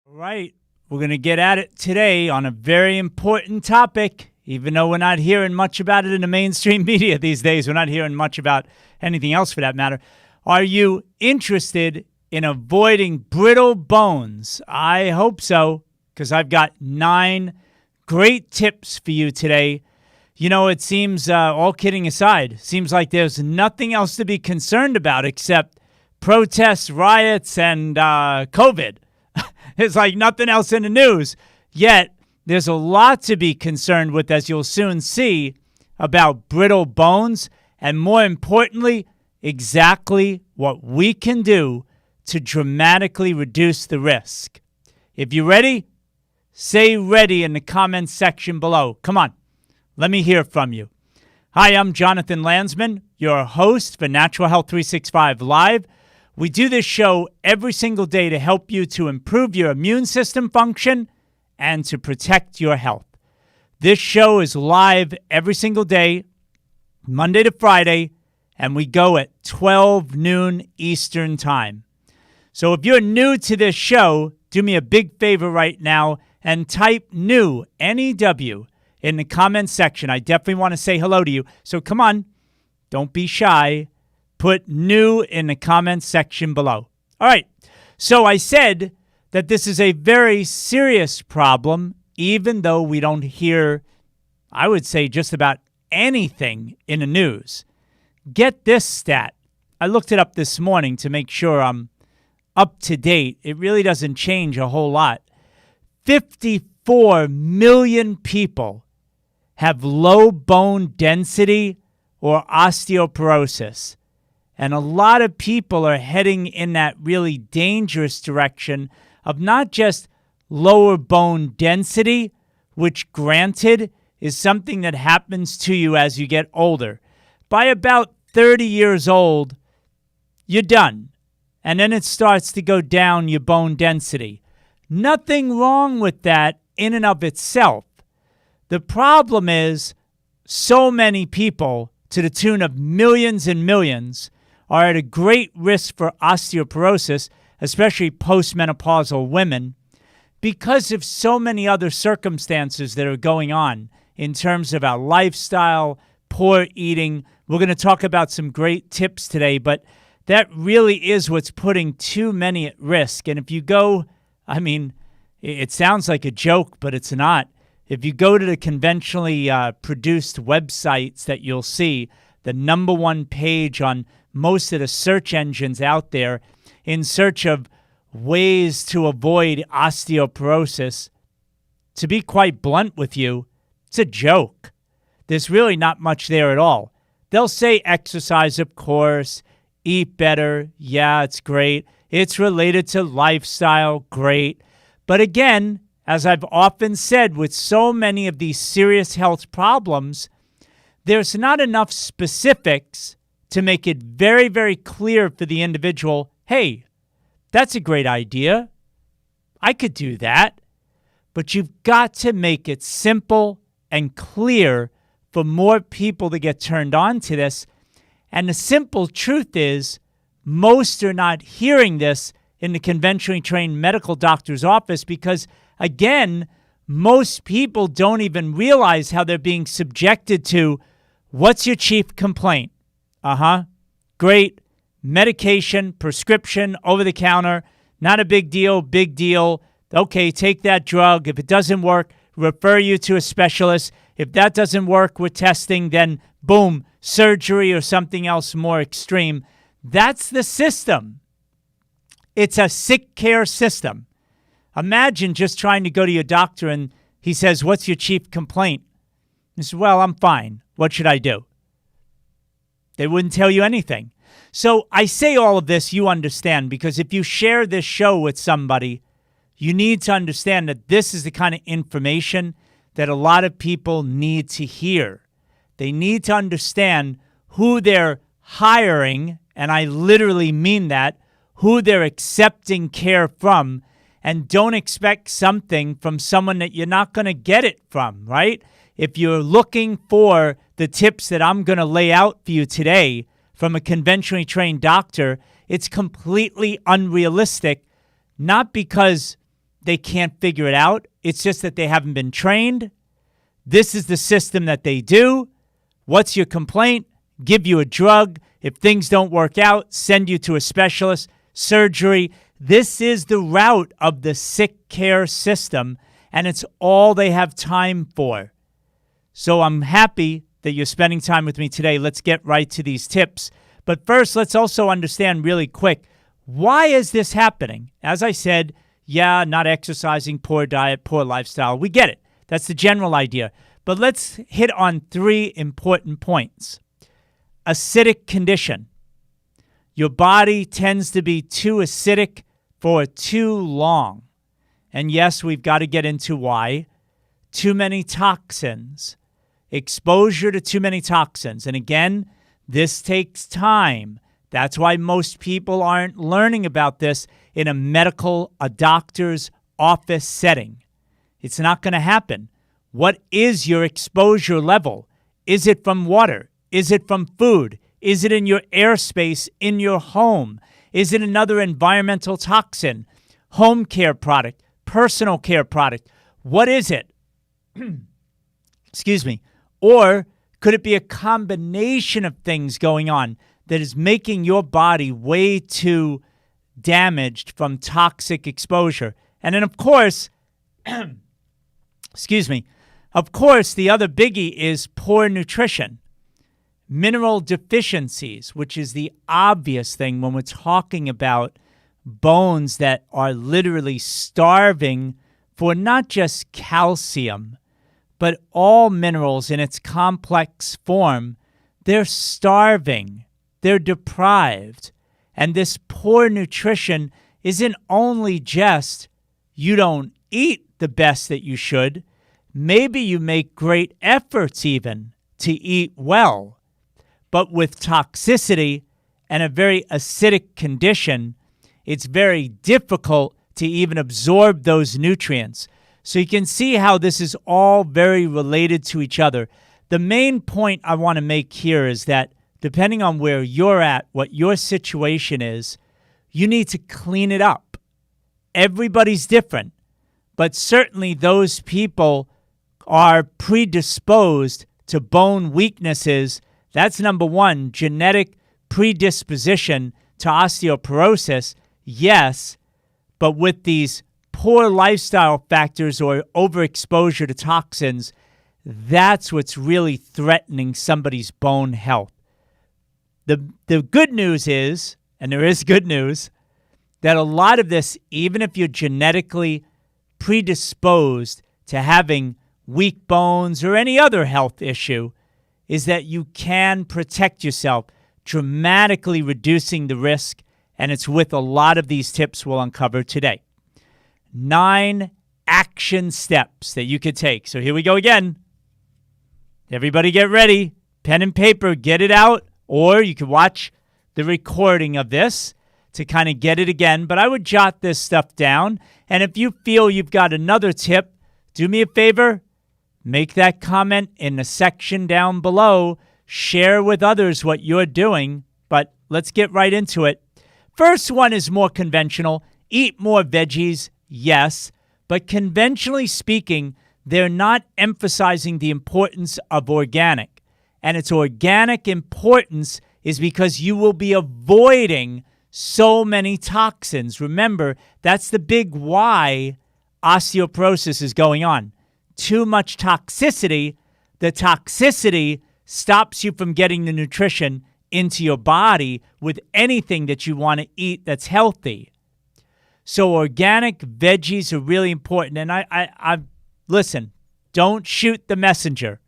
Right. We're going to get at it today on a very important topic, even though we're not hearing much about it in the mainstream media these days. We're not hearing much about anything else for that matter. Are you interested in avoiding brittle bones? I hope so, because I've got 9 great tips for you today. You know, it seems, all kidding aside, seems like there's nothing else to be concerned about except protests, riots, and COVID. There's like nothing else in the news. Yet, there's a lot to be concerned with, as you'll soon see, about brittle bones, and more importantly, exactly what we can do to dramatically reduce the risk. If you're ready, say ready in the comments section below. Come on, let me hear from you. Hi, I'm Jonathan Landsman, your host for Natural Health 365 Live. We do this show every single day to help you to improve your immune system function and to protect your health. This show is live every single day, Monday to Friday, and we go at 12 noon Eastern Time. So if you're new to this show, do me a big favor right now and type new, N-E-W, in the comments section. I definitely want to say hello to you. So come on, don't be shy. Put new in the comments section below. All right. So I said that this is a very serious problem, even though we don't hear, I would say, just about anything in the news. Get this stat. I looked it up this morning to make sure I'm up to date. It really doesn't change a whole lot. 54 million people have low bone density or osteoporosis. And a lot of people are heading in that really dangerous direction of not just lower bone density, which granted is something that happens to you as you get older. By about 30 years old, you're done. And then it starts to go down your bone density. Nothing wrong with that in and of itself. The problem is so many people, to the tune of millions and millions, are at a great risk for osteoporosis, especially postmenopausal women, because of so many other circumstances that are going on in terms of our lifestyle, poor eating. We're going to talk about some great tips today, but that really is what's putting too many at risk. And if you go, I mean, it sounds like a joke, but it's not. If you go to the conventionally produced websites that you'll see, the number one page on most of the search engines out there in search of ways to avoid osteoporosis, to be quite blunt with you, it's a joke. There's really not much there at all. They'll say exercise, of course, eat better, yeah, it's great. It's related to lifestyle, great. But again, as I've often said with so many of these serious health problems, there's not enough specifics to make it very, very clear for the individual, hey, that's a great idea. I could do that. But you've got to make it simple and clear for more people to get turned on to this. And the simple truth is, most are not hearing this in the conventionally trained medical doctor's office because, again, most people don't even realize how they're being subjected to, what's your chief complaint? Great. Medication, prescription, over-the-counter, not a big deal, big deal. Okay, take that drug. If it doesn't work, refer you to a specialist. If that doesn't work with testing, then boom, surgery or something else more extreme. That's the system. It's a sick care system. Imagine just trying to go to your doctor and he says, what's your chief complaint? You say, well, I'm fine. What should I do? They wouldn't tell you anything. So I say all of this, you understand, because if you share this show with somebody, you need to understand that this is the kind of information that a lot of people need to hear. They need to understand who they're hiring, and I literally mean that, who they're accepting care from, and don't expect something from someone that you're not going to get it from, right? If you're looking for the tips that I'm going to lay out for you today from a conventionally trained doctor, it's completely unrealistic, not because they can't figure it out. It's just that they haven't been trained. This is the system that they do. What's your complaint? Give you a drug. If things don't work out, send you to a specialist, surgery. This is the route of the sick care system, and it's all they have time for. So I'm happy that you're spending time with me today. Let's get right to these tips. But first, let's also understand really quick, why is this happening? As I said, not exercising, poor diet, poor lifestyle. We get it. That's the general idea. But let's hit on 3 important points. Acidic condition. Your body tends to be too acidic for too long. And yes, we've got to get into why. Too many toxins. Exposure to too many toxins. And again, this takes time. That's why most people aren't learning about this in a doctor's office setting. It's not going to happen. What is your exposure level? Is it from water? Is it from food? Is it in your airspace in your home? Is it another environmental toxin? Home care product? Personal care product? What is it? Excuse me. Or could it be a combination of things going on that is making your body way too damaged from toxic exposure? And then, of course, excuse me, of course, the other biggie is poor nutrition. Mineral deficiencies, which is the obvious thing when we're talking about bones that are literally starving for not just calcium, but all minerals in its complex form. They're starving. They're deprived. And this poor nutrition isn't only just you don't eat the best that you should. Maybe you make great efforts even to eat well. But with toxicity and a very acidic condition, it's very difficult to even absorb those nutrients. So you can see how this is all very related to each other. The main point I want to make here is that depending on where you're at, what your situation is, you need to clean it up. Everybody's different, but certainly those people are predisposed to bone weaknesses. That's number one, genetic predisposition to osteoporosis, yes, but with these poor lifestyle factors or overexposure to toxins, that's what's really threatening somebody's bone health. The good news is, and there is good news, that a lot of this, even if you're genetically predisposed to having weak bones or any other health issue, is that you can protect yourself, dramatically reducing the risk, and it's with a lot of these tips we'll uncover today. 9 action steps that you could take. So here we go again. Everybody get ready. Pen and paper, get it out, or you can watch the recording of this to kind of get it again. But I would jot this stuff down, and if you feel you've got another tip, do me a favor. Make that comment in the section down below. Share with others what you're doing, but let's get right into it. First one is more conventional. Eat more veggies, yes, but conventionally speaking, they're not emphasizing the importance of organic. And its organic importance is because you will be avoiding so many toxins. Remember, that's the big why osteoporosis is going on. Too much toxicity. The toxicity stops you from getting the nutrition into your body with anything that you want to eat that's healthy. So organic veggies are really important. And I listen, don't shoot the messenger.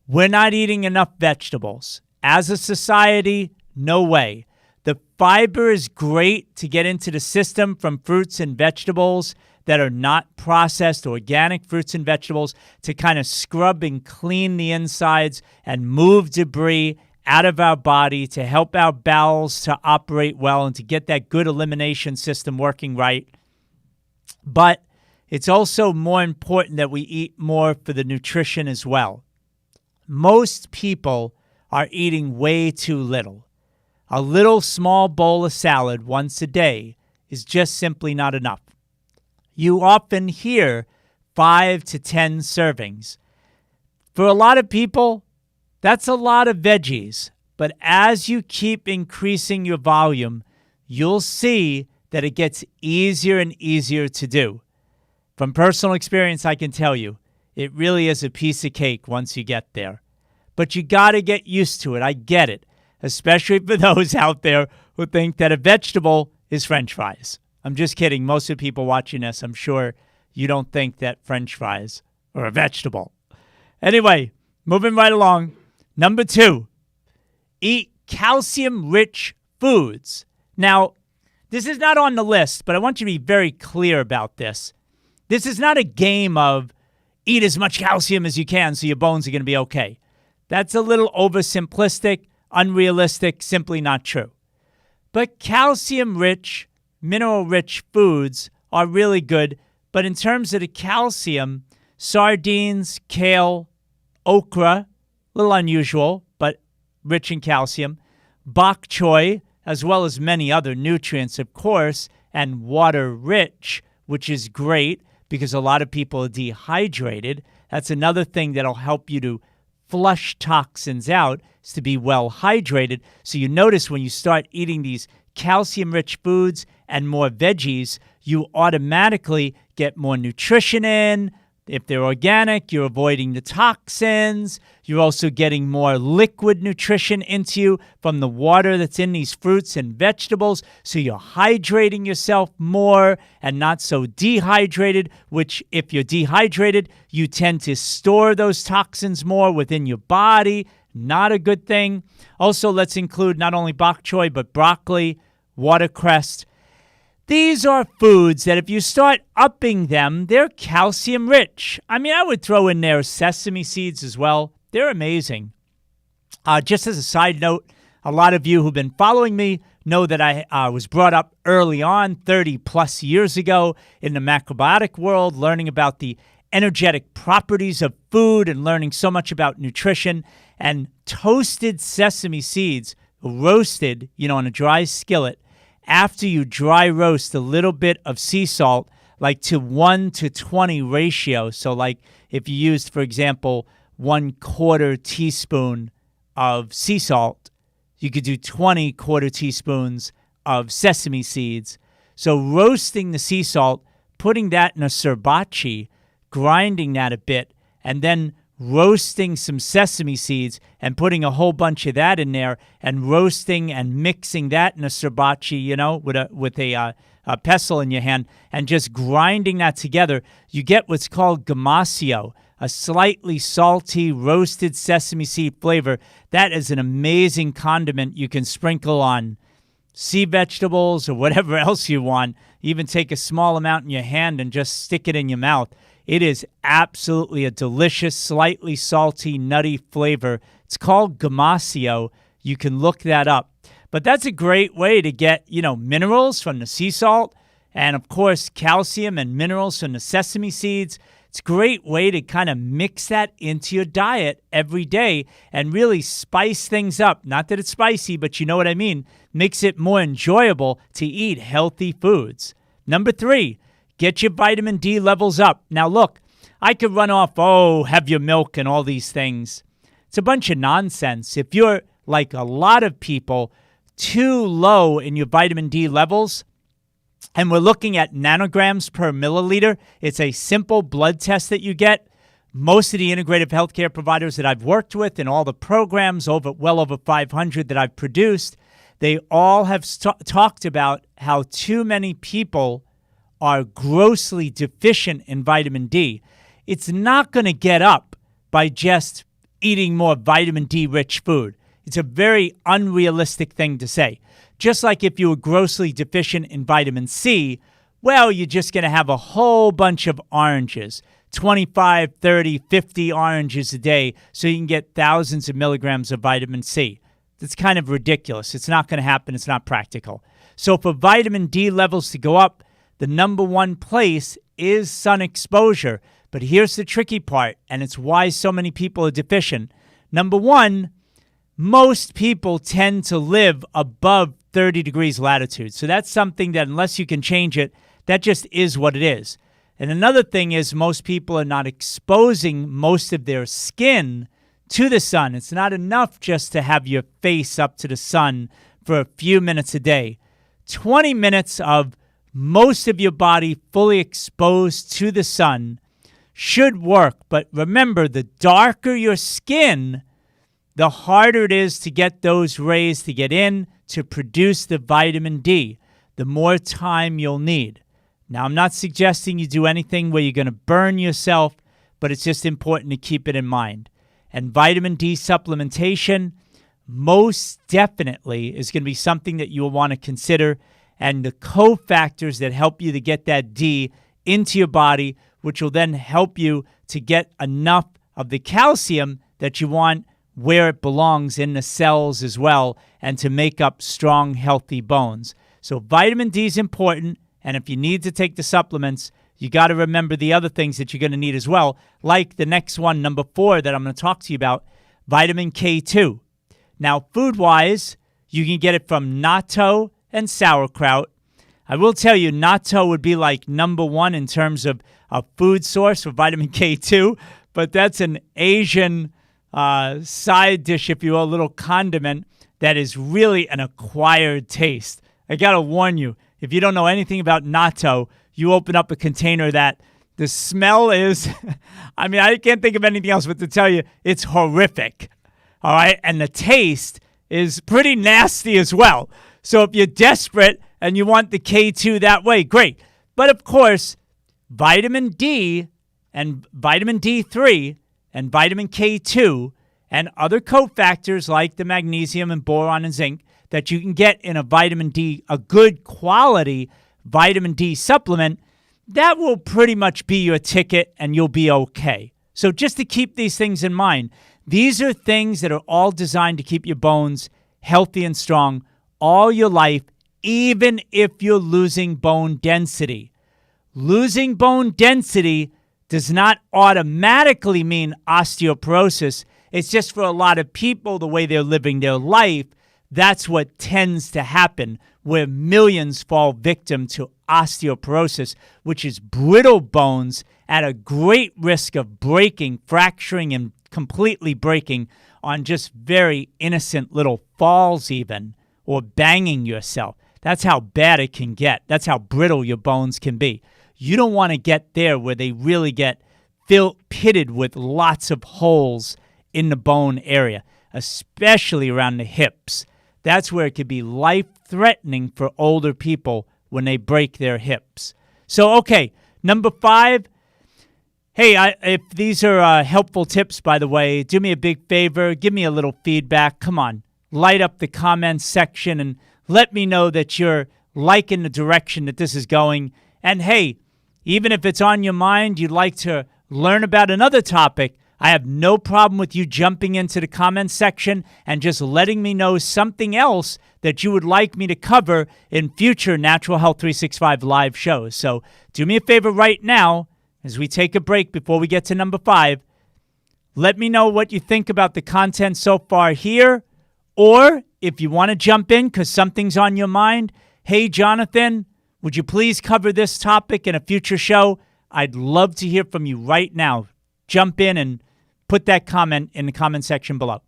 We're not eating enough vegetables. As a society, no way. The fiber is great to get into the system from fruits and vegetables that are not processed, organic fruits and vegetables, to kind of scrub and clean the insides and move debris out of our body to help our bowels to operate well and to get that good elimination system working right. But it's also more important that we eat more for the nutrition as well. Most people are eating way too little. A little small bowl of salad once a day is just simply not enough. you often hear 5 to 10 servings. For a lot of people, that's a lot of veggies. But as you keep increasing your volume, you'll see that it gets easier and easier to do. From personal experience, I can tell you, it really is a piece of cake once you get there. But you got to get used to it. I get it, especially for those out there who think that a vegetable is French fries. I'm just kidding. Most of the people watching this, I'm sure you don't think that French fries are a vegetable. Anyway, moving right along. Number 2, eat calcium-rich foods. Now, this is not on the list, but I want you to be very clear about this. This is not a game of eat as much calcium as you can so your bones are going to be okay. That's a little oversimplistic, unrealistic, simply not true. But calcium-rich, mineral-rich foods are really good. But in terms of the calcium, sardines, kale, okra, a little unusual, but rich in calcium, bok choy, as well as many other nutrients, of course, and water-rich, which is great because a lot of people are dehydrated. That's another thing that'll help you to flush toxins out, is to be well hydrated. So you notice when you start eating these calcium-rich foods and more veggies, you automatically get more nutrition in. If they're organic, you're avoiding the toxins. You're also getting more liquid nutrition into you from the water that's in these fruits and vegetables. So you're hydrating yourself more and not so dehydrated, which if you're dehydrated, you tend to store those toxins more within your body. Not a good thing. Also, let's include not only bok choy, but broccoli, watercress. These are foods that if you start upping them, they're calcium rich. I mean, I would throw in there sesame seeds as well. They're amazing. Just as a side note, a lot of you who've been following me know that I was brought up early on, 30 plus years ago, in the macrobiotic world, learning about the energetic properties of food and learning so much about nutrition. And toasted sesame seeds, roasted, on a dry skillet, after you dry roast a little bit of sea salt, like to 1:20 ratio. So like if you used, for example, 1/4 teaspoon of sea salt, you could do 20 quarter teaspoons of sesame seeds. So roasting the sea salt, putting that in a sriracha, grinding that a bit, and then roasting some sesame seeds and putting a whole bunch of that in there and roasting and mixing that in a sriracha, with a pestle in your hand and just grinding that together, you get what's called gamasio, a slightly salty roasted sesame seed flavor. That is an amazing condiment you can sprinkle on sea vegetables or whatever else you want. Even take a small amount in your hand and just stick it in your mouth. It is absolutely a delicious, slightly salty, nutty flavor. It's called gamasio. You can look that up. But that's a great way to get, minerals from the sea salt and, of course, calcium and minerals from the sesame seeds. It's a great way to kind of mix that into your diet every day and really spice things up. Not that it's spicy, but you know what I mean. Makes it more enjoyable to eat healthy foods. Number 3. Get your vitamin D levels up. Now, look, I could run off, have your milk and all these things. It's a bunch of nonsense. If you're, like a lot of people, too low in your vitamin D levels, and we're looking at nanograms per milliliter, it's a simple blood test that you get. Most of the integrative healthcare providers that I've worked with and all the programs, well over 500 that I've produced, they all have talked about how too many people are grossly deficient in vitamin D. It's not going to get up by just eating more vitamin D-rich food. It's a very unrealistic thing to say. Just like if you were grossly deficient in vitamin C, well, you're just going to have a whole bunch of oranges, 25, 30, 50 oranges a day, so you can get thousands of milligrams of vitamin C. That's kind of ridiculous. It's not going to happen. It's not practical. So for vitamin D levels to go up, the number one place is sun exposure. But here's the tricky part, and it's why so many people are deficient. Number one, most people tend to live above 30 degrees latitude. So that's something that unless you can change it, that just is what it is. And another thing is most people are not exposing most of their skin to the sun. It's not enough just to have your face up to the sun for a few minutes a day. 20 minutes of most of your body fully exposed to the sun should work. But remember, the darker your skin, the harder it is to get those rays to get in to produce the vitamin D, the more time you'll need. Now, I'm not suggesting you do anything where you're going to burn yourself, but it's just important to keep it in mind. And vitamin D supplementation most definitely is going to be something that you will want to consider. And the cofactors that help you to get that D into your body, which will then help you to get enough of the calcium that you want where it belongs in the cells as well, and to make up strong, healthy bones. So vitamin D is important, and if you need to take the supplements, you got to remember the other things that you're going to need as well, like the next one, number 4, that I'm going to talk to you about, vitamin K2. Now, food-wise, you can get it from natto and sauerkraut. I will tell you, natto would be like number 1 in terms of a food source for vitamin K2, but that's an Asian side dish, if you will, a little condiment that is really an acquired taste. I got to warn you, if you don't know anything about natto, you open up a container of that, the smell is, I mean, I can't think of anything else but to tell you, it's horrific. All right. And the taste is pretty nasty as well. So if you're desperate and you want the K2 that way, great. But of course, vitamin D and vitamin D3 and vitamin K2 and other cofactors like the magnesium and boron and zinc that you can get in a vitamin D, a good quality vitamin D supplement, that will pretty much be your ticket and you'll be okay. So just to keep these things in mind, these are things that are all designed to keep your bones healthy and strong all your life, even if you're losing bone density. Losing bone density does not automatically mean osteoporosis. It's just for a lot of people, the way they're living their life, that's what tends to happen, where millions fall victim to osteoporosis, which is brittle bones at a great risk of breaking, fracturing, and completely breaking on just very innocent little falls even, or banging yourself. That's how bad it can get. That's how brittle your bones can be. You don't want to get there where they really get pitted with lots of holes in the bone area, especially around the hips. That's where it could be life-threatening for older people when they break their hips. So, okay, number 5. Hey, if these are helpful tips, by the way, do me a big favor. Give me a little feedback. Come on, light up the comments section and let me know that you're liking the direction that this is going. And hey, even if it's on your mind, you'd like to learn about another topic, I have no problem with you jumping into the comments section and just letting me know something else that you would like me to cover in future Natural Health 365 live shows. So do me a favor right now, as we take a break before we get to number 5, let me know what you think about the content so far here, or if you want to jump in because something's on your mind, hey, Jonathan, would you please cover this topic in a future show? I'd love to hear from you right now. Jump in and put that comment in the comment section below.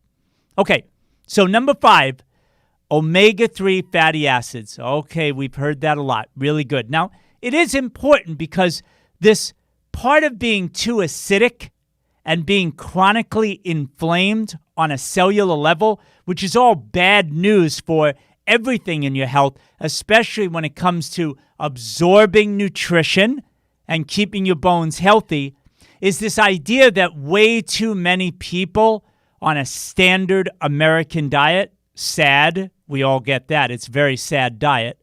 Okay, so number 5, omega-3 fatty acids. Okay, we've heard that a lot. Really good. Now, it is important because this part of being too acidic and being chronically inflamed on a cellular level, which is all bad news for everything in your health, especially when it comes to absorbing nutrition and keeping your bones healthy, is this idea that way too many people on a standard American diet, sad, we all get that, it's a very sad diet,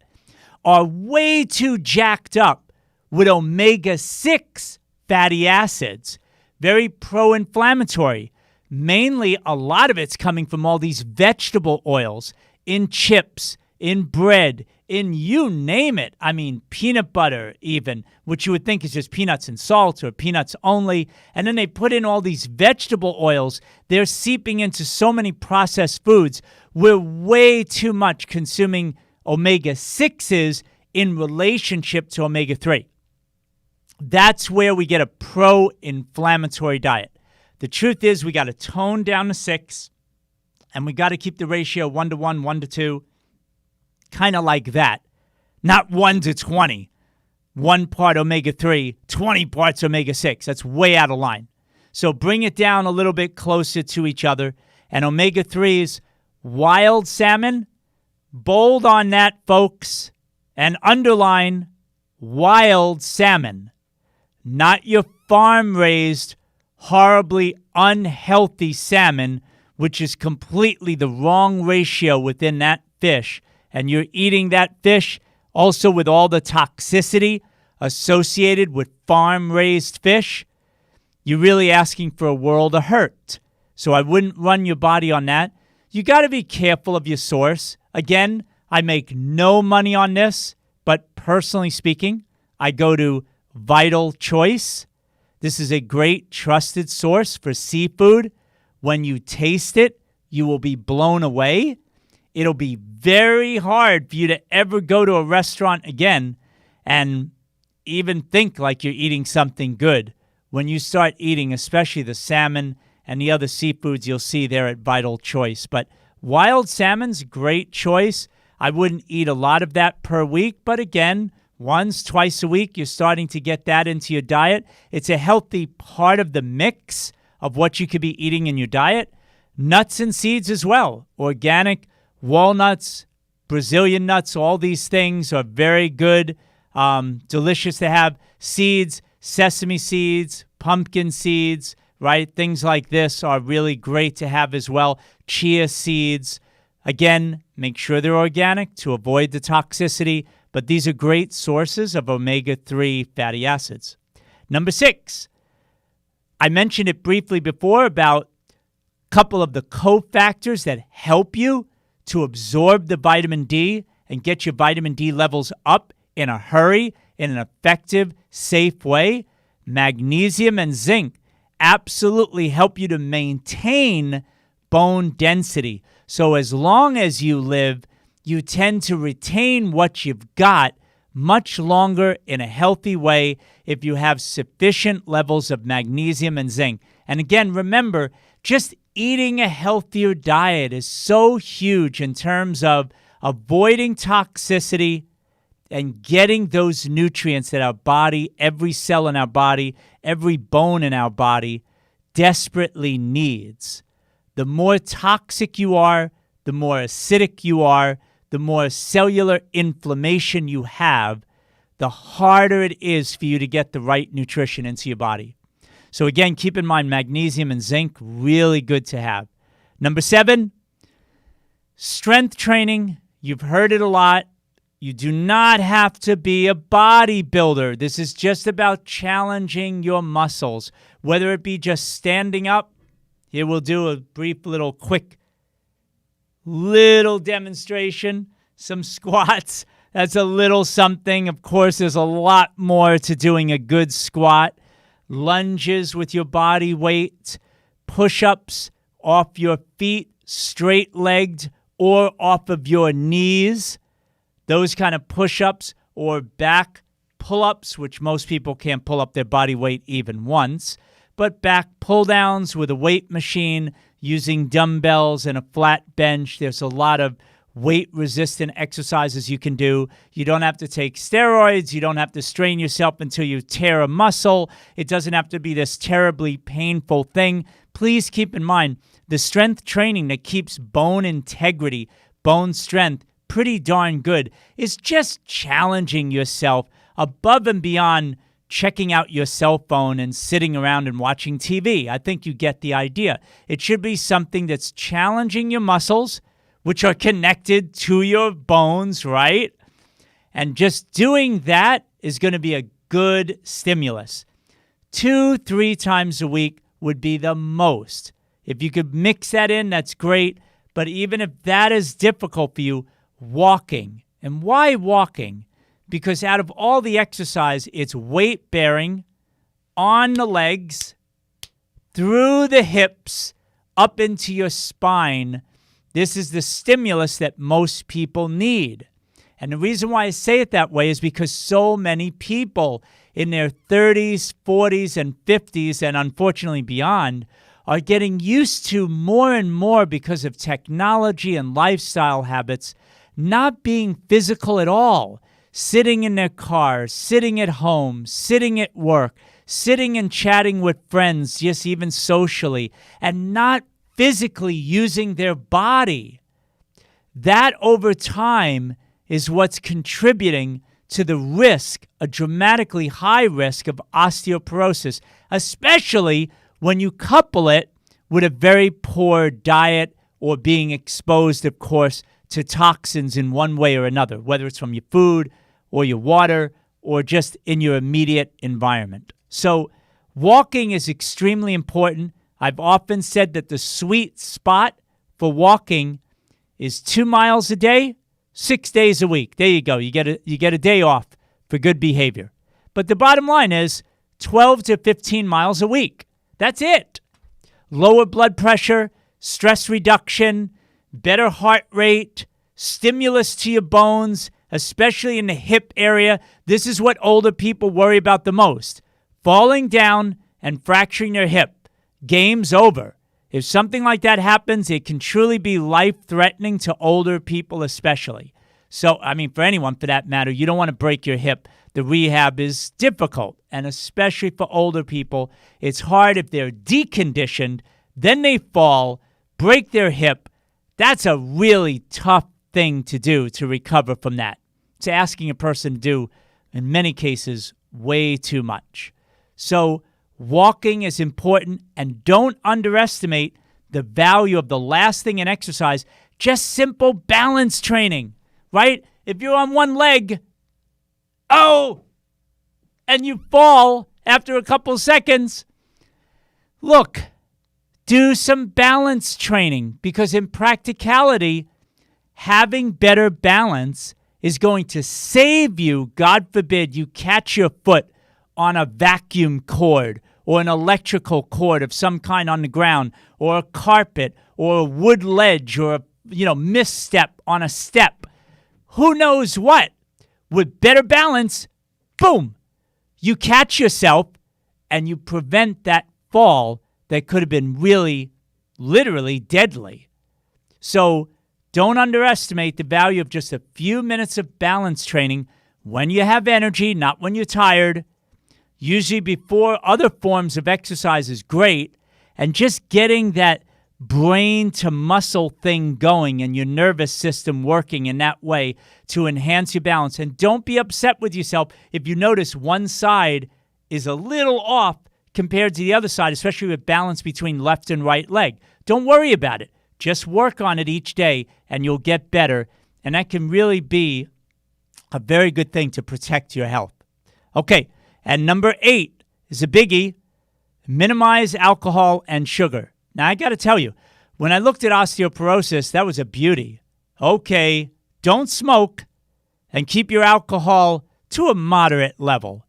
are way too jacked up with omega-6 fatty acids, very pro-inflammatory. Mainly, a lot of it's coming from all these vegetable oils in chips, in bread, in you name it. I mean, peanut butter even, which you would think is just peanuts and salt or peanuts only. And then they put in all these vegetable oils. They're seeping into so many processed foods. We're way too much consuming omega-6s in relationship to omega-3. That's where we get a pro-inflammatory diet. The truth is we got to tone down to 6, and we got to keep the ratio 1-to-1, 1-to-2, kind of like that. Not 1-to-20. 1 part omega-3, 20 parts omega-6. That's way out of line. So bring it down a little bit closer to each other. And omega-3s, wild salmon, bold on that, folks, and underline wild salmon. Not your farm-raised, horribly unhealthy salmon, which is completely the wrong ratio within that fish. And you're eating that fish also with all the toxicity associated with farm-raised fish. You're really asking for a world of hurt. So I wouldn't run your body on that. You got to be careful of your source. Again, I make no money on this, but personally speaking, I go to Vital Choice. This is a great trusted source for seafood. When you taste it, you will be blown away. It'll be very hard for you to ever go to a restaurant again and even think like you're eating something good when you start eating, especially the salmon and the other seafoods you'll see there at Vital Choice. But wild salmon's a great choice. I wouldn't eat a lot of that per week, but again, once, twice a week, you're starting to get that into your diet. It's a healthy part of the mix of what you could be eating in your diet. Nuts and seeds as well. Organic walnuts, Brazilian nuts, all these things are very good, delicious to have. Seeds, sesame seeds, pumpkin seeds, right? Things like this are really great to have as well. Chia seeds. Again, make sure they're organic to avoid the toxicity, but these are great sources of omega-3 fatty acids. Number 6, I mentioned it briefly before about a couple of the cofactors that help you to absorb the vitamin D and get your vitamin D levels up in a hurry, in an effective, safe way. Magnesium and zinc absolutely help you to maintain bone density. So as long as you live, you tend to retain what you've got much longer in a healthy way if you have sufficient levels of magnesium and zinc. And again, remember, just eating a healthier diet is so huge in terms of avoiding toxicity and getting those nutrients that our body, every cell in our body, every bone in our body desperately needs. The more toxic you are, the more acidic you are, the more cellular inflammation you have, the harder it is for you to get the right nutrition into your body. So again, keep in mind magnesium and zinc, really good to have. Number 7, strength training. You've heard it a lot. You do not have to be a bodybuilder. This is just about challenging your muscles, whether it be just standing up. Here we'll do a brief little quick little demonstration, some squats. That's a little something. Of course, there's a lot more to doing a good squat. Lunges with your body weight, push-ups off your feet, straight-legged or off of your knees. Those kind of push-ups or back pull-ups, which most people can't pull up their body weight even once, but back pull-downs with a weight machine using dumbbells and a flat bench. There's a lot of weight-resistant exercises you can do. You don't have to take steroids. You don't have to strain yourself until you tear a muscle. It doesn't have to be this terribly painful thing. Please keep in mind, the strength training that keeps bone integrity, bone strength, pretty darn good is just challenging yourself above and beyond checking out your cell phone and sitting around and watching TV. I think you get the idea. It should be something that's challenging your muscles, which are connected to your bones, right? And just doing that is going to be a good stimulus. 2-3 times a week would be the most. If you could mix that in, that's great. But even if that is difficult for you, walking. And why walking? Because out of all the exercise, it's weight bearing on the legs, through the hips, up into your spine. This is the stimulus that most people need. And the reason why I say it that way is because so many people in their 30s, 40s, and 50s, and unfortunately beyond, are getting used to more and more because of technology and lifestyle habits, not being physical at all, sitting in their cars, sitting at home, sitting at work, sitting and chatting with friends, just even socially, and not physically using their body. That over time is what's contributing to the risk, a dramatically high risk of osteoporosis, especially when you couple it with a very poor diet or being exposed, of course, to toxins in one way or another, whether it's from your food or your water or just in your immediate environment. So walking is extremely important. I've often said that the sweet spot for walking is 2 miles a day, 6 days a week. There you go. You get a day off for good behavior. But the bottom line is 12 to 15 miles a week. That's it. Lower blood pressure, stress reduction, better heart rate, stimulus to your bones, especially in the hip area. This is what older people worry about the most. Falling down and fracturing their hip. Game's over. If something like that happens, it can truly be life-threatening to older people especially. So, I mean, for anyone for that matter, you don't want to break your hip. The rehab is difficult, and especially for older people, it's hard if they're deconditioned, then they fall, break their hip. That's a really tough thing to do to recover from that. It's asking a person to do, in many cases, way too much. So walking is important, and don't underestimate the value of the last thing in exercise, just simple balance training, right? If you're on one leg, and you fall after a couple seconds, look, do some balance training, because in practicality, having better balance is going to save you. God forbid you catch your foot on a vacuum cord or an electrical cord of some kind on the ground, or a carpet, or a wood ledge, or a misstep on a step. Who knows what? With better balance, boom, you catch yourself and you prevent that fall that could have been really, literally deadly. So don't underestimate the value of just a few minutes of balance training when you have energy, not when you're tired. Usually before other forms of exercise is great, and just getting that brain to muscle thing going and your nervous system working in that way to enhance your balance. And don't be upset with yourself if you notice one side is a little off compared to the other side, especially with balance between left and right leg. Don't worry about it. Just work on it each day and you'll get better. And that can really be a very good thing to protect your health. Okay, and number 8 is a biggie. Minimize alcohol and sugar. Now, I got to tell you, when I looked at osteoporosis, that was a beauty. Okay, don't smoke and keep your alcohol to a moderate level.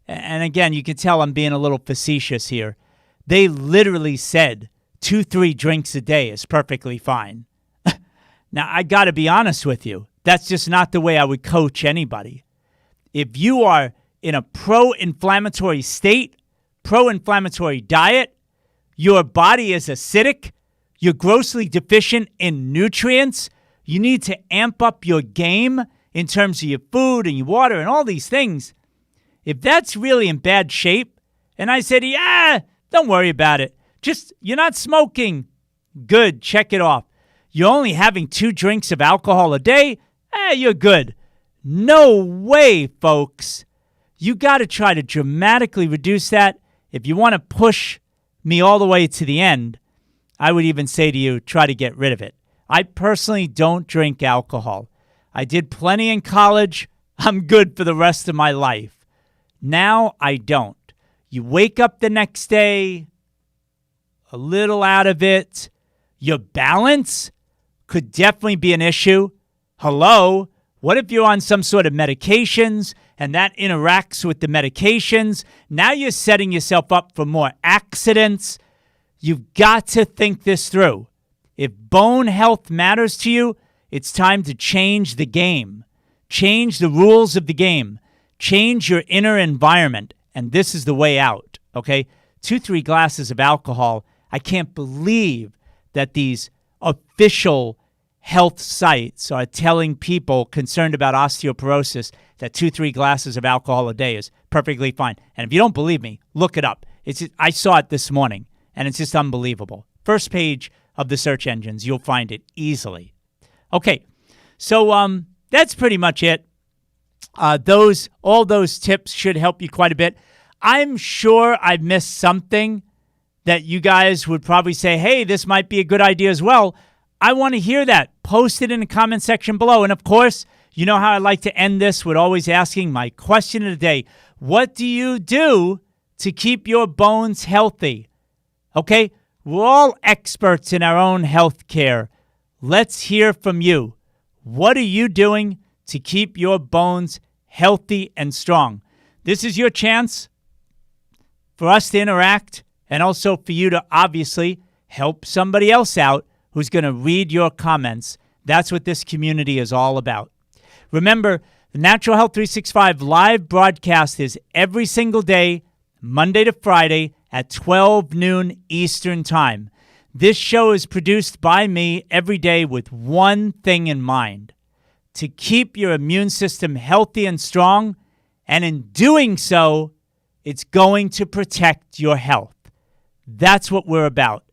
And again, you can tell I'm being a little facetious here. They literally said 2-3 drinks a day is perfectly fine. Now, I got to be honest with you. That's just not the way I would coach anybody. If you are in a pro-inflammatory state, pro-inflammatory diet, your body is acidic, you're grossly deficient in nutrients, you need to amp up your game in terms of your food and your water and all these things. If that's really in bad shape, and I said, don't worry about it. Just, you're not smoking. Good, check it off. You're only having 2 drinks of alcohol a day? You're good. No way, folks. You got to try to dramatically reduce that. If you want to push me all the way to the end, I would even say to you, try to get rid of it. I personally don't drink alcohol. I did plenty in college. I'm good for the rest of my life. Now I don't. You wake up the next day a little out of it. Your balance could definitely be an issue. Hello? What if you're on some sort of medications and that interacts with the medications? Now you're setting yourself up for more accidents. You've got to think this through. If bone health matters to you, it's time to change the game. Change the rules of the game. Change your inner environment. And this is the way out, okay? 2-3 glasses of alcohol. I can't believe that these official health sites are telling people concerned about osteoporosis that 2-3 glasses of alcohol a day is perfectly fine. And if you don't believe me, look it up. I saw it this morning, and it's just unbelievable. First page of the search engines, you'll find it easily. Okay, so that's pretty much it. All those tips should help you quite a bit. I'm sure I've missed something that you guys would probably say, hey, this might be a good idea as well. I want to hear that. Post it in the comment section below. And of course, you know how I like to end this with always asking my question of the day. What do you do to keep your bones healthy? Okay, we're all experts in our own health care. Let's hear from you. What are you doing to keep your bones healthy and strong? This is your chance for us to interact and also for you to obviously help somebody else out who's going to read your comments. That's what this community is all about. Remember, the Natural Health 365 live broadcast is every single day, Monday to Friday at 12 noon Eastern Time. This show is produced by me every day with one thing in mind: to keep your immune system healthy and strong, and in doing so, it's going to protect your health. That's what we're about.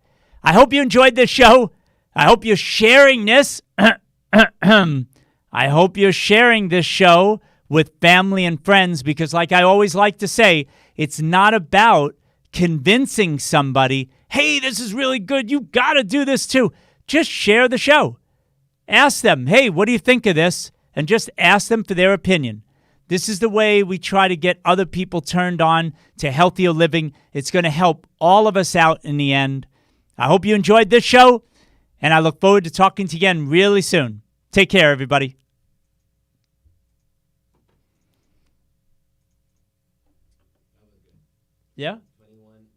I hope you enjoyed this show. I hope you're sharing this. I hope you're sharing this show with family and friends because, like I always like to say, it's not about convincing somebody, hey, this is really good, you got to do this too. Just share the show. Ask them, hey, what do you think of this? And just ask them for their opinion. This is the way we try to get other people turned on to healthier living. It's going to help all of us out in the end. I hope you enjoyed this show, and I look forward to talking to you again really soon. Take care, everybody. Yeah?